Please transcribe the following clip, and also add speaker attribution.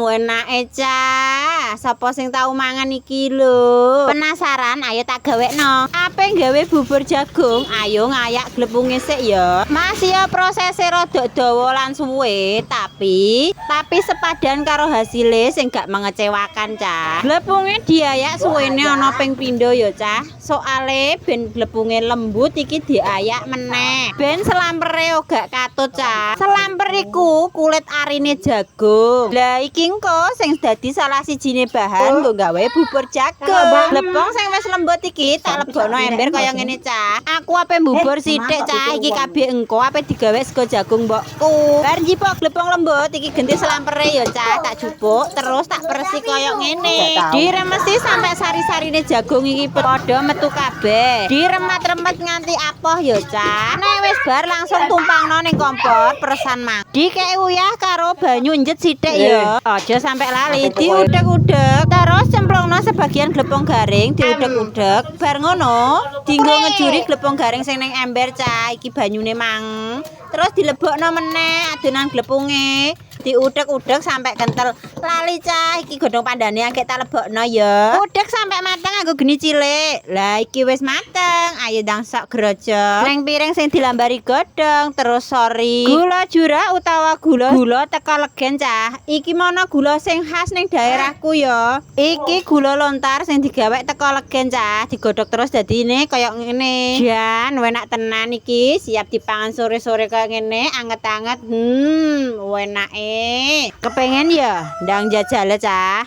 Speaker 1: Enake Cah. Sapa sing tau mangan iki lho? Penasaran? Ayo tak gawekno. Ape gawe bubur jagung? Ayo ngayak glepunge sik ya. Masih ya prosese rada dawa lan suwe, tapi sepadan karo hasilé sing gak mengecewakan, Cah. Glepunge diayak suwene ana ping pindho ya, Cah. Soale ben glepunge lembut iki diayak meneh. Ben selampere gak katut, Cah. Selamper iku kulit arine jagung. Lah iki engko sing dadi salah sijine bahan nggo gawe bubur jagung. Glepung sing wis lembut iki tak lebokno ember kaya ngene, Cah. Aku ape bubur sithik, Cah. Iki kabeh engko ape digawe sego jagung mbokku. Bar njipok glepung lembut iki genti selampere ya, Cah. Tak jupuk terus tak peresi kaya ngene. Diremesi sampai sari-sarine jagung iki padha metu kabeh. Diremet-remet nganti apoh ya, Cah. Nek wis bar langsung tumpangno ning kompor peresan mang. Dikek uyah karo banyu njet sithik ya. Aja sampai lali diudek-udek. Terus cemplungno sebagian glepung garing diudek-udek. Bar ngono, dienggo ngejuri glepung garing sing ning ember, Cah. Iki banyune mang. Terus dilebokno meneh adonan glepunge. Diudek-udek sampai kental. Lali, Cah, iki godhong pandane angke tak lebokno ya. Udek sampai mateng nganggo geni cilik. Lah iki wis mateng. Ayo ndang sok grojok. Ning piring sing dilambari godhong, terus sori. Gula jura utawa gula teko legen, Cah. Iki mono gula sing khas ning daerahku ya. Iki gula lontar sing digawe teko legen, Cah. Digodhog terus dadine kaya ngene. Jan, enak tenan iki. Siap dipangan sore-sore kaya ngene, anget-anget. Enake. Kepengen ya ndang jajal, Cah.